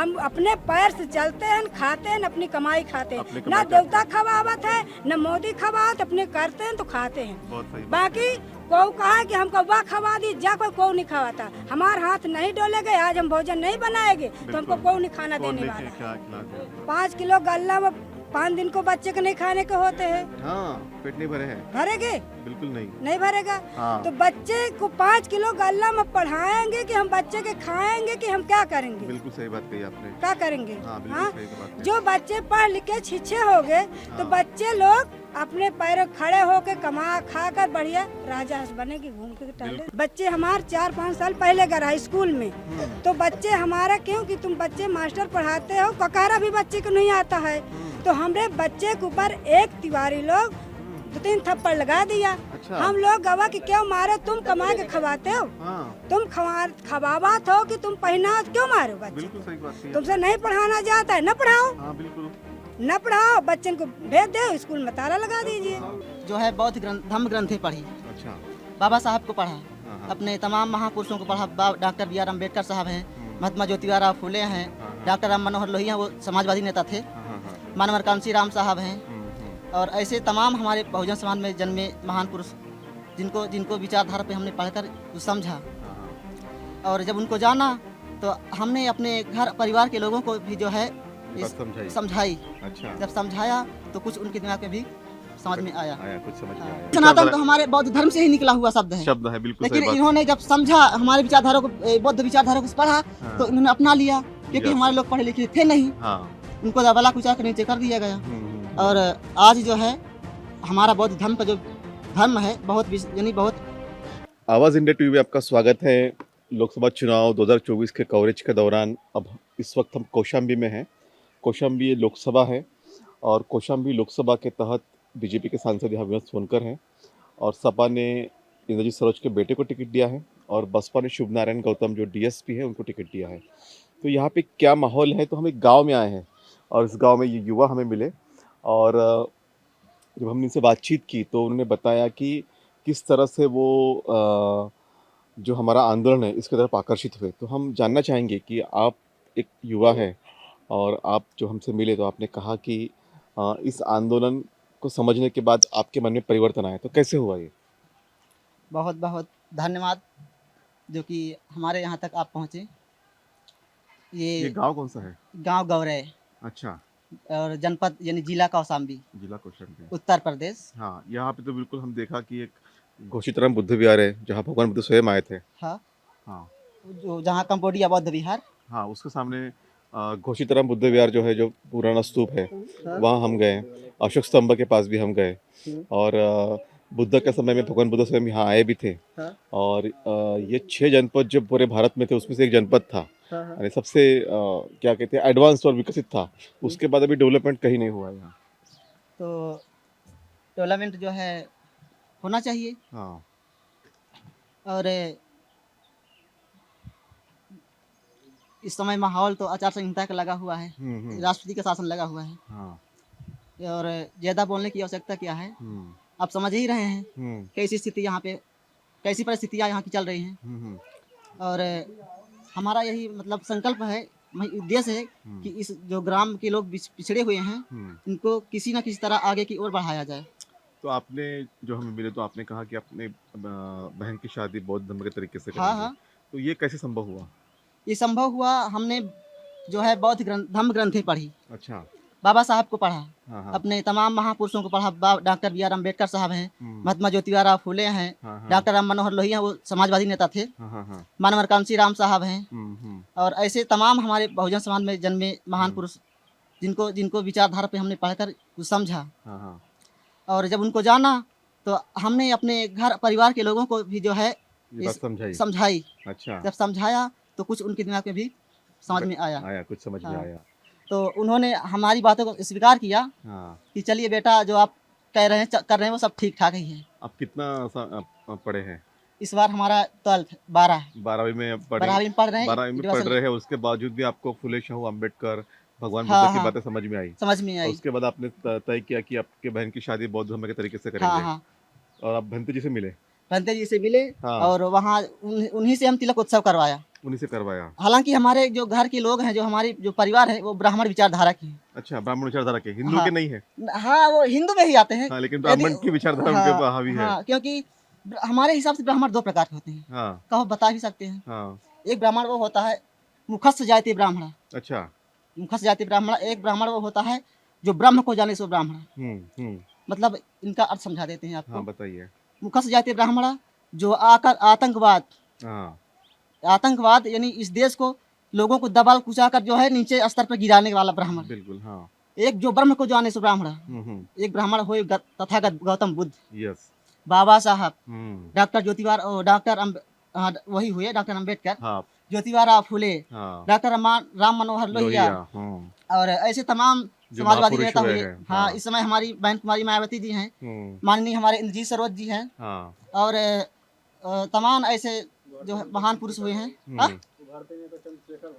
हम अपने पैर से चलते हैं, खाते हैं, अपनी कमाई खाते हैं। ना देवता खवावत है, न मोदी खवावत, अपने करते हैं तो खाते हैं। बाकी को कहा कि हमको वाह खवा दी, जा कोई नहीं खवाता। हमारे हाथ नहीं डोलेगे, आज हम भोजन नहीं बनाएंगे तो हमको कोई नहीं खाना देने वाला। 5 किलो गल्ला में 5 दिन को बच्चे के नहीं खाने के होते हैं। हाँ, पेट नहीं भरे हैं। भरेगे? बिल्कुल नहीं भरेगा। हाँ। तो बच्चे को 5 किलो गल्ला में पढ़ाएंगे कि हम बच्चे के खाएंगे कि हम क्या करेंगे? बिल्कुल सही बात कही आपने। क्या करेंगे? हाँ, बिल्कुल हाँ? सही बात है। जो बच्चे पढ़ लिख के छिछे हो गए तो बच्चे लोग अपने पैरों खड़े होके कमा खा कर बढ़िया राजा बनेगी, घूम के टहले। बच्चे हमारे 4-5 साल पहले गए हाई स्कूल में, तो बच्चे हमारा क्यों कि तुम बच्चे मास्टर पढ़ाते हो, ककारा भी बच्चे को नहीं आता है, तो हमरे बच्चे के ऊपर एक तिवारी लोग 2-3 थप्पड़ लगा दिया। अच्छा। हम लोग गवा कि क्यों मारो, तुम कमा के खवाते हो। हाँ। तुम खवावत हो कि तुम पहना क्यों मारो बच्चे? बिल्कुल सही बात कही। तुमसे नहीं पढ़ाना जाता है, न पढ़ाओ। हाँ, बिल्कुल। न पढ़ाओ, बच्चन को भेज दो स्कूल में, ताला लगा दीजिए। जो है बौद्ध धम्म ग्रंथें पढ़ी, अच्छा। बाबा साहब को पढ़ा, हाँ। अपने तमाम महापुरुषों को पढ़ा। डॉक्टर बी आर अम्बेडकर साहब हैं, महात्मा ज्योतिबा फुले हैं, डॉक्टर राम मनोहर लोहिया वो समाजवादी नेता थे, मानवर कांसी राम साहब हैं, और ऐसे तमाम हमारे बहुजन समाज में जन्मे महान पुरुष जिनको विचारधारा पे हमने पढ़कर कुछ समझा, और जब उनको जाना तो हमने अपने घर परिवार के लोगों को भी जो है समझाई। अच्छा। जब समझाया तो कुछ उनके दिमाग में भी समझ में आया। कुछ समझ में आया। सनातन तो हमारे बौद्ध धर्म से ही निकला हुआ शब्द है, बिल्कुल लेकिन सही बात। इन्होंने जब समझा हमारे विचारधारा को, बौद्ध विचारधारा को पढ़ा, तो इन्होंने अपना लिया, क्योंकि हमारे लोग पढ़े लिखे थे नहीं। हाँ। उनको दबला कुचा कर नीचे कर दिया गया। और आज जो है हमारा बौद्ध धर्म का जो धर्म है बहुत आवाज़ इंडिया टीवी में आपका स्वागत है। लोकसभा चुनाव 2024 के कवरेज के दौरान अब इस वक्त हम कौशाम्बी में हैं। कौशाम्बी ये लोकसभा है और कौशाम्बी लोकसभा के तहत बीजेपी के सांसद यहाँ विनोद सोनकर हैं, और सपा ने इंद्रजीत सरोज के बेटे को टिकट दिया है, और बसपा ने शुभ नारायण गौतम जो डीएसपी है उनको टिकट दिया है। तो यहाँ पे क्या माहौल है, तो हम एक गाँव में आए हैं और इस गाँव में ये युवा हमें मिले, और जब हमने इनसे बातचीत की तो उन्होंने बताया कि किस तरह से वो जो हमारा आंदोलन है इसकी तरफ आकर्षित हुए। तो हम जानना चाहेंगे कि आप एक युवा हैं और आप जो हमसे मिले तो आपने कहा कि इस आंदोलन को समझने के बाद आपके मन में परिवर्तन आया, तो कैसे हुआ ये? बहुत बहुत धन्यवाद जो कि हमारे यहाँ तक आप पहुँचे। ये गांव कौन सा है? गांव गौरय। अच्छा। और जनपद यानी जिला कौशाम्बी, उत्तर प्रदेश। हाँ, यहाँ पे तो बिल्कुल हम देखा कि एक घोषितराम बुद्ध विहार है जहाँ भगवान बुद्ध स्वयं आए थे। हाँ हाँ। जो जहाँ कंबोडिया बौद्ध विहार, हाँ, उसके सामने घोषितराम बुद्ध विहार जो है, जो पुराना स्तूप है, वहाँ हम गए। अशोक स्तंभ के पास भी हम गए, और बुद्ध के समय में भगवान बुद्ध स्वयं यहाँ आए भी थे। और ये 6 जनपद जो पूरे भारत में थे उसमें से एक जनपद था, यानी सबसे क्या कहते हैं एडवांस और विकसित था। उसके बाद अभी डेवलपमेंट कहीं नहीं हुआ यहाँ। तो डेवलपमेंट जो है होना चाहिए। हाँ। और इस समय माहौल तो आचार संहिता का लगा हुआ है, राष्ट्रपति का शासन लगा हुआ है। हाँ। और ज्यादा बोलने की आवश्यकता क्या है, आप समझ ही रहे हैं कैसी स्थिति यहाँ पे, कैसी परिस्थितियाँ यहाँ की चल रही हैं। और हमारा यही मतलब संकल्प है, उद्देश्य है कि इस जो ग्राम के लोग पिछड़े हुए हैं इनको किसी न किसी तरह आगे की ओर बढ़ाया जाए। तो आपने जो हमें मिले तो आपने कहा कि अपने बहन की शादी बौद्ध धर्म के तरीके से करेंगे। हाँ। तो ये कैसे संभव हुआ? ये संभव हुआ, हमने जो है बौद्ध धम्म ग्रंथें पढ़ी। अच्छा। बाबा साहब को पढ़ा। हाँ। अपने तमाम महापुरुषों को पढ़ा। डॉक्टर बी आर अम्बेडकर साहब हैं, महात्मा ज्योतिबा फुले हैं, डॉक्टर राम मनोहर लोहिया वो समाजवादी नेता थे, मानवर कांसी राम साहब हैं, और ऐसे तमाम हमारे बहुजन समाज में जन्मे महान पुरुष जिनको विचारधारा पे हमने पढ़कर कुछ समझा, और जब उनको जाना तो हमने अपने घर परिवार के लोगों को भी जो है समझाई। अच्छा। जब समझाया तो कुछ उनके दिमाग में भी समझ में आया। कुछ समझ में आया। तो उन्होंने हमारी बातों को स्वीकार किया कि चलिए बेटा, जो आप कर रहे हैं वो सब ठीक ठाक ही है। आप कितना पढ़े हैं? इस बार हमारा 12वीं में पढ़ रहे हैं। 12वीं में पढ़ रहे हैं। उसके बावजूद भी आपको फुले शाहू अम्बेडकर, भगवान बुद्ध की बातें समझ में आई। उसके बाद आपने तय किया कि आपके बहन की शादी बौद्ध धर्म के तरीके से करेंगे। और आप भंते जी से मिले? पंडित जी से मिले हाँ। और वहाँ उन्हीं से हम तिलक उत्सव करवाया। उन्हीं से करवाया। हालांकि हमारे जो घर के लोग हैं, जो हमारी जो परिवार है, वो ब्राह्मण विचारधारा के हैं। अच्छा, ब्राह्मण विचारधारा के, हिंदू हाँ। के नहीं है। हाँ, वो हिंदू में ही आते हैं। हाँ, लेकिन ब्राह्मण की विचारधारा उनके ऊपर हावी है। हाँ, क्योंकि हमारे हिसाब से ब्राह्मण 2 प्रकार के होते हैं। हाँ कहो बता भी सकते हैं। हाँ। एक ब्राह्मण वो होता है मुखस्थ जाति ब्राह्मण। अच्छा। मुखस्थ जाति ब्राह्मण। एक ब्राह्मण वो होता है जो ब्रह्म को जाने सो ब्राह्मण। मतलब इनका अर्थ समझा देते हैं आपको। हाँ, बताइए। मुखस्थ जाति ब्राह्मण जो आकर आतंकवाद, हाँ। आतंकवाद यानी इस देश को, लोगों को दबा कुचा कर जो है नीचे स्तर पर गिराने वाला ब्राह्मण। बिल्कुल। हाँ। एक जो ब्रह्म को जाने सो ब्राह्मण। एक ब्राह्मण हुए तथागत गौतम बुद्ध, यस। बाबा साहब, डॉक्टर हाँ। वही हुए डॉक्टर अम्बेडकर, हाँ। ज्योतिबा फुले, हाँ। डॉक्टर राम मनोहर लोहिया, और ऐसे तमाम जो समाजवादी महापुरुष नेता हुए हुए। हैं। हाँ, इस समय हमारी बहन कुमारी मायावती जी हैं, माननीय हमारे इंद्रजीत सरोज जी हैं, हाँ। और तमाम ऐसे जो है महान पुरुष हुए हैं। हाँ?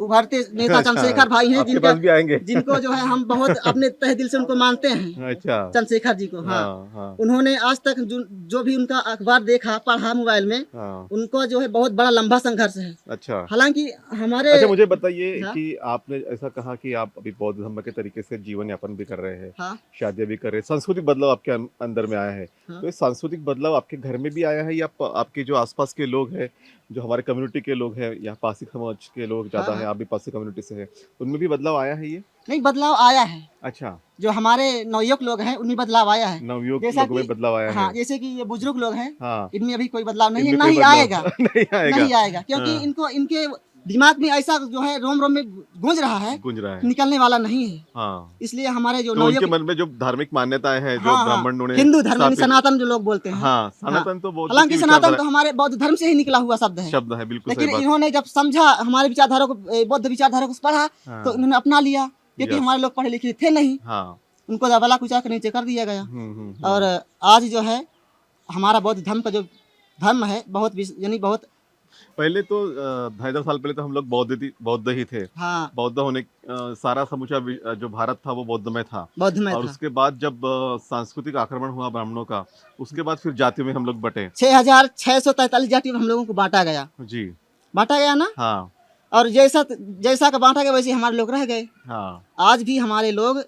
उभरते नेता चंद्रशेखर भाई हैं, आपके पास भी आएंगे। जिनको जो है हम बहुत अपने तहे दिल से उनको मानते हैं। अच्छा। चंद्रशेखर जी को। हाँ, हाँ। उन्होंने आज तक जो भी उनका अखबार देखा, पढ़ा मोबाइल में, हाँ। उनको जो है बहुत बड़ा लंबा संघर्ष है। अच्छा। हालांकि हमारे अच्छा, मुझे बताइए हाँ? कि आपने ऐसा कहा कि आप अभी बौद्ध धर्म के तरीके से जीवन यापन भी कर रहे हैं, हाँ, शादियां भी कर रहे हैं, सांस्कृतिक बदलाव आपके अंदर में आया है। हाँ। तो ये सांस्कृतिक बदलाव आपके घर में भी आया है या आपके जो आसपास के लोग हैं, जो हमारे कम्युनिटी के लोग हैं, या पासी समाज के लोग ज्यादा हाँ, हैं, हाँ। आप भी पासी कम्युनिटी से हैं, उनमें भी बदलाव आया है ये? नहीं, बदलाव आया है। अच्छा। जो हमारे नवयुवक लोग हैं उनमें बदलाव आया है। नवयुवक जैसा लोगों में कि- बदलाव आया हाँ, है। जैसे कि ये बुजुर्ग लोग हैं, हाँ। इनमें अभी कोई बदलाव नहीं है, इनमें ना कोई ही बदलाव आएगा। नहीं आएगा। नहीं आएगा, क्योंकि हाँ। इनको इनके दिमाग में ऐसा जो है रोम रोम में गूंज रहा है, गूंज रहा है। निकलने वाला नहीं है। हाँ। इसलिए हमारे जो तो उनके नवयुवक, मन में जो धार्मिक मान्यताएं हैं, जो हाँ, हाँ, ब्राह्मणों ने हिंदू धर्म यानी स्थापित- सनातन जो लोग बोलते हैं। हाँ, सनातन तो बौद्ध हालांकि की सनातन विचारधारा तो हमारे बौद्ध धर्म से ही निकला हुआ शब्द है। शब्द है, बिल्कुल लेकिन सही बात। इन्होंने जब समझा हमारे विचारधारा को, बौद्ध विचारधारा को पढ़ा, हाँ। तो इन्होंने अपना लिया, क्योंकि यस। हमारे लोग पढ़े लिखे थे नहीं, हाँ। उनको दबला कुचा कर नीचे कर दिया गया। और आज जो है हमारा बौद्ध धर्म का जो धर्म है, बहुत यानी बहुत पहले तो 2,500 साल पहले तो हम लोग बौद्ध ही थे। हाँ, बौद्ध होने सारा समूचा जो भारत था वो बौद्ध में था। बौद्ध में और था। उसके बाद जब सांस्कृतिक आक्रमण हुआ ब्राह्मणों का, उसके बाद फिर जातियों में हम लोग बटे। 6,643 जाति में हम लोगों को बांटा गया। जी। बांटा गया ना। हाँ। और जैसा का बांटा गया वैसे हमारे लोग रह गए। हाँ। आज भी हमारे लोग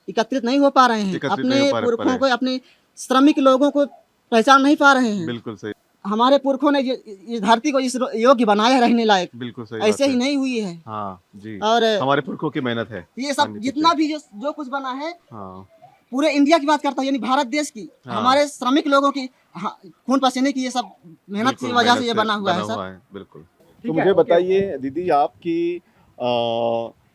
एकत्रित नहीं हो पा रहे हैं, एकत्रित नहीं अपने हो पा रहे पुरखों को, अपने श्रमिक लोगों को पहचान नहीं पा रहे हैं। बिल्कुल सही। हमारे पुरखों ने इस धरती को इस योग्य बनाया है रहने लायक। बिल्कुल सही ऐसे बात ही है। नहीं हुई है। हाँ जी। और हमारे पुरखों की मेहनत है ये सब जितना भी जो कुछ बना है, हाँ। पूरे इंडिया की बात करता हूँ, यानी भारत देश की, हाँ। हमारे श्रमिक लोगों की खून पसीने की ये सब मेहनत की वजह से ये बना हुआ है सब। बिल्कुल। तो मुझे बताइए दीदी, आपकी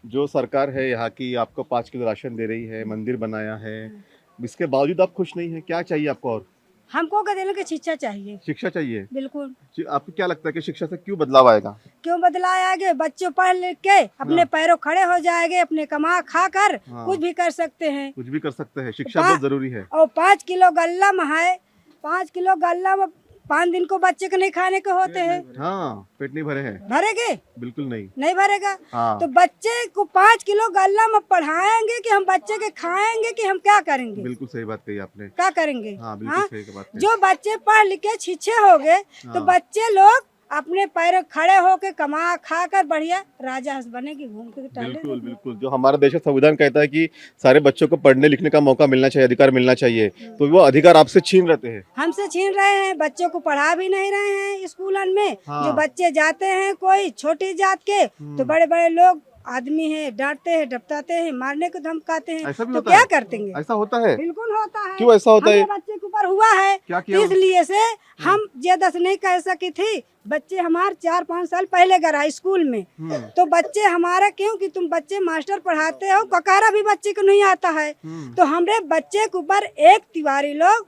जो सरकार है यहाँ की, आपको 5 किलो राशन दे रही है, मंदिर बनाया है, इसके बावजूद आप खुश नहीं है? क्या चाहिए आपको और? हमको गधेलों की शिक्षा चाहिए। शिक्षा चाहिए। बिल्कुल। आपको क्या लगता है कि शिक्षा से क्यों बदलाव आएगा? क्यों बदलाव आएगा? बच्चों पढ़ लिख के अपने पैरों खड़े हो जाएंगे, अपने कमा खा कर हाँ। कुछ भी कर सकते हैं। कुछ भी कर सकते हैं, शिक्षा बहुत जरूरी है। और 5 किलो गल्ला है, 5 किलो गल्ला में 5 दिन को बच्चे को नहीं खाने को होते हैं। हाँ, पेट नहीं भरे हैं। भरेगे? बिल्कुल नहीं। नहीं भरेगा। हाँ। तो बच्चे को 5 किलो गल्ला में पढ़ाएंगे कि हम बच्चे के खाएंगे कि हम क्या करेंगे? बिल्कुल सही बात कही आपने। क्या करेंगे? हाँ, बिल्कुल सही बात कही। जो बच्चे पढ़ लिख के शिक्षे हो गए, तो बच्चे लोग अपने पैरों खड़े होके कमा खा कर बढ़िया राजा बने की घूम के टहले। बिल्कुल बिल्कुल। जो हमारा देश का संविधान कहता है कि सारे बच्चों को पढ़ने लिखने का मौका मिलना चाहिए, अधिकार मिलना चाहिए, तो वो अधिकार आपसे छीन रहते हैं। हमसे छीन रहे हैं। बच्चों को पढ़ा भी नहीं रहे हैं स्कूलन में। हाँ। जो बच्चे जाते हैं कोई छोटी जात के, तो बड़े बड़े लोग आदमी हैं, डांटते हैं, डपटाते हैं, मारने को धमकाते हैं। ऐसा भी तो होता क्या है? करते हैं? ऐसा होता है? बिल्कुल होता है। क्यों ऐसा होता है? हमारे बच्चे के ऊपर हुआ है। क्या किया? इसलिए से हम ज्यादा से नहीं कह सकी थी। बच्चे हमारे 4-5 साल पहले गए स्कूल में, तो बच्चे हमारा क्यों कि तुम बच्चे मास्टर पढ़ाते हो, ककारा भी बच्चे को नहीं आता है, तो हमरे बच्चे के ऊपर एक तिवारी लोग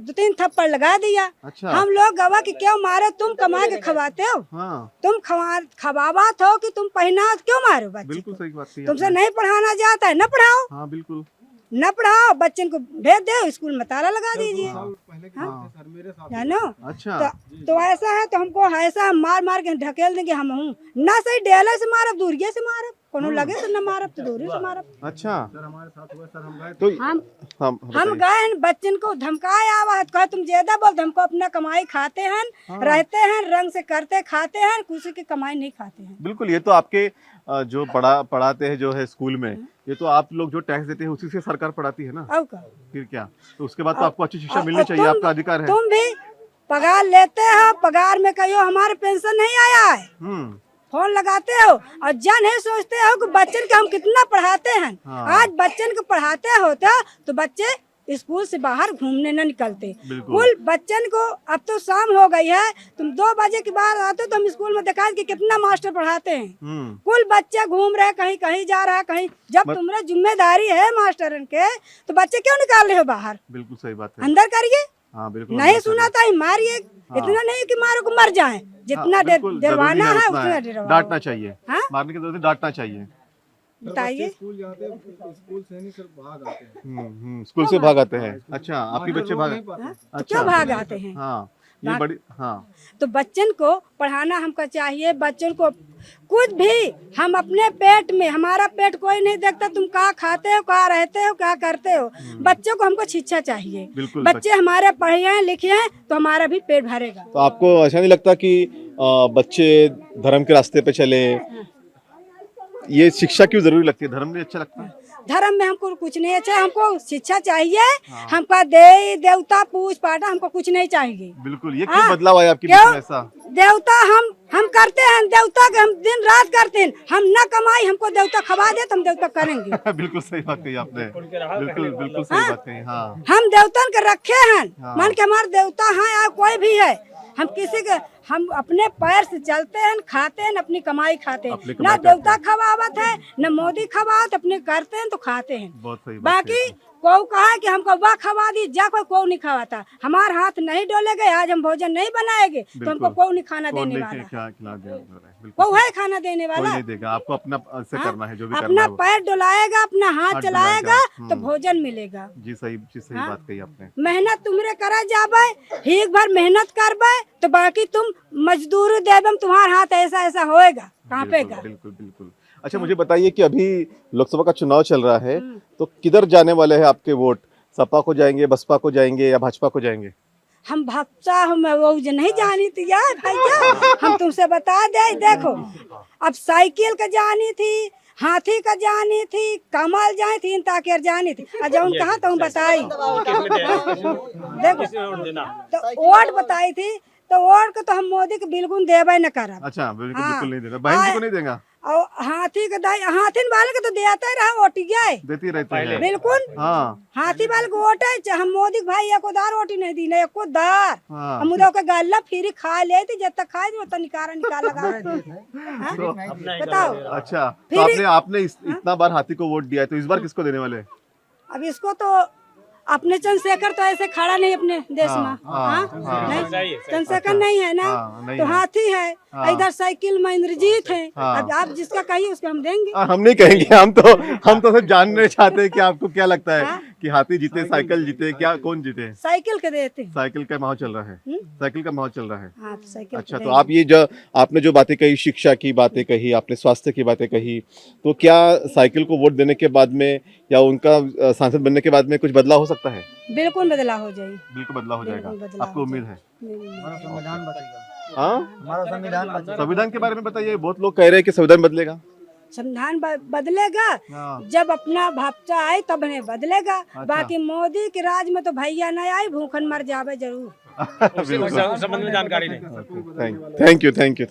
2-3 थप्पड़ लगा दिया। अच्छा। हम लोग गवा कि क्यों मारो? तुम कमा के खवाते हो, हाँ। तुम खवाबात हो कि तुम पहना, क्यों मारो बच्चे बिल्कुल को? सही बात कही तुमसे आपने। नहीं पढ़ाना जाता है, न पढ़ाओ। हाँ बिल्कुल। न पढ़ाओ, बच्चे को भेज दो स्कूल में, ताला लगा दीजिए। हाँ। जानो? अच्छा। तो ऐसा है, तो हमको ऐसा मार मार के ढकेल देंगे हम हूँ ना, सही डेले से मारब, दूरिये से मारब। कोनो लगे तो न मारब तो दूरी से मारब। अच्छा तो हम गए हैं, बच्चन को धमकाए आवा है, कहा तुम ज्यादा बोल, हमको अपना कमाई खाते हैं, रहते हैं, रंग से करते खाते हैं, किसी की कमाई नहीं खाते हैं। बिल्कुल, ये तो आपके जो पढ़ाते हैं जो है स्कूल में, ये तो आप लोग जो टैक्स देते हैं उसी से सरकार पढ़ाती है ना, अब का फिर क्या। तो उसके बाद तो आपको अच्छी शिक्षा मिलनी चाहिए, आपका अधिकार है। तुम भी पगार लेते हो, पगार में कहियो हमारे पेंशन नहीं आया है, फोन लगाते हो और जा नहीं सोचते हो कि बच्चन के हम कितना पढ़ाते हैं। आज बच्चन को पढ़ाते होता तो बच्चे स्कूल से बाहर घूमने न निकलते। कुल बच्चन को अब तो शाम हो गई है, तुम 2 बजे के बाद आते तो हम स्कूल में दिखाए कि कितना मास्टर पढ़ाते हैं। कुल बच्चे घूम रहे, कहीं कहीं जा रहा है, कहीं। जब तुम्हारी जिम्मेदारी है मास्टरन के तो बच्चे क्यों निकाल रहे हो बाहर? बिल्कुल सही बात है। अंदर करिए। हाँ, बिल्कुल नहीं सुना था मारिए, इतना नहीं कि मारो को मर जाए, जितना डरवाना है उतना डरवाओ। डांटना चाहिए, मारने की जरूरत नहीं, डांटना चाहिए। बताइए। स्कूल जाते हैं, स्कूल से नहीं सिर्फ भाग आते हैं। स्कूल से भाग आते हैं। अच्छा, आपके बच्चे भाग तो क्यों भाग आते हैं? हाँ, ये बड़ी। हाँ, तो बच्चन को पढ़ाना हमको चाहिए। बच्चन को कुछ भी हम अपने पेट में, हमारा पेट कोई नहीं देखता, तुम कहाँ खाते हो, कहाँ रहते हो, क्या करते हो। बच्चों को हमको शिक्षा चाहिए। बिल्कुल, बच्चे हमारे पढ़े हैं लिखे हैं तो हमारा भी पेट भरेगा। तो आपको ऐसा नहीं लगता कि बच्चे धर्म के रास्ते पे चले? ये शिक्षा क्यों जरूरी लगती है? धर्म नहीं अच्छा लगता है? धर्म में हमको कुछ नहीं अच्छा, हमको शिक्षा चाहिए। हमका दे देवता पूछ पाठ, हमको कुछ नहीं चाहिए। बिल्कुल, ये क्यों बदलाव आया आपके बीच में ऐसा? देवता हम करते हैं, देवता के हम दिन रात करते हैं। हम न कमाई, हमको देवता खवा दे तो हम देवता करेंगे। बिल्कुल सही बात कही आपने, बिल्कुल बिल्कुल सही बात कही। हाँ, हम देवतन के रखे हैं, मान के हमारे देवता हैं या कोई भी है। हम किसी के, हम अपने पैर से चलते हैं, खाते हैं, अपनी कमाई खाते हैं। ना देवता खवावत है, न मोदी खवावत, अपने करते हैं तो खाते हैं। बहुत सही बात बाकी को कहा कि हमको वाह खवा दी, जा कोई नहीं खवाता। हमारे हाथ नहीं डोलेगे, आज हम भोजन नहीं बनाएंगे तो हमको कोई नहीं खाना देने वाला। को है खाना देने वाला? नहीं देगा, आपको अपना से करना है, जो भी अपना करना पैर डुलाएगा, अपना हाथ चलाएगा तो भोजन मिलेगा। जी सही बात कही आपने। मेहनत तुमरे करा जाबे, एक बार मेहनत करबे तो बाकी तुम मजदूरी देबे, तुम्हारे हाथ ऐसा ऐसा होएगा, कांपेगा। बिल्कुल बिल्कुल। अच्छा, मुझे बताइए कि अभी लोकसभा का चुनाव चल रहा है, तो किधर जाने वाले हैं आपके वोट? सपा को जाएंगे, बसपा को जाएंगे या भाजपा को जाएंगे? हम भाजपा, हम वो नहीं जानी थी यार भैया, हम तुमसे बता दे। देखो, अब साइकिल का जानी थी, हाथी का जानी थी, कमल जानी थी, ताकेर जानी थी। जौन कहा तो बताई, देखो तो वोट बताई थी, तो वोट को तो हम मोदी के बिल्कुल देवे न करब। अच्छा, बिल्कुल नहीं देगा। बहन जी को नहीं देगा? और हाथी वाले को तो देता ही रहा, वोट देती रहती है। बिल्कुल, हाँ, हाथी वाले को वोट है। हम मोदी भाई एको दार वोट नहीं दी, नहीं एको दार। हम उधर के गल्ला फिर खा ले थी, जब तक खाए वो तो निकाल लगा। बताओ। अच्छा, तो आपने इतना बार हाथी को वोट दिया है, तो इस बार किसको देने वाले? अब इसको तो अपने चंद्रशेखर तो ऐसे खड़ा नहीं अपने देश में। नहीं, चंद्रशेखर नहीं है ना, तो हाथी है। इधर साइकिल में इंद्रजीत है। अब आप जिसका कहिए उसको हम देंगे। हम नहीं कहेंगे, हम तो सिर्फ जानना चाहते हैं कि आपको क्या लगता है कि हाथी जीते, साइकिल जीते, क्या कौन जीते? साइकिल के देते हैं। साइकिल का माहौल चल रहा है, साइकिल का माहौल चल रहा है। हाँ, तो साइकिल। अच्छा, तो आप ये जो आपने जो बातें कही, शिक्षा की बातें कही, आपने स्वास्थ्य की बातें कही, तो क्या साइकिल को वोट देने के बाद में या उनका सांसद बनने के बाद में कुछ बदलाव हो सकता है? बिल्कुल बदलाव हो जाएगी। बिल्कुल बदलाव हो जाएगा, बदलाव आपको उम्मीद है? संविधान बचेगा। हाँ, हमारा संविधान बचेगा। संविधान के बारे में बताइए। बहुत लोग कह रहे हैं कि संविधान बदलेगा। संविधान बदलेगा जब अपना भापचा आए तब नहीं बदलेगा। अच्छा। बाकी मोदी के राज में तो भैया नहीं आए, भूखन मर जावे जरूर। बिल्कुल, संबंध में जानकारी नहीं। Thank you.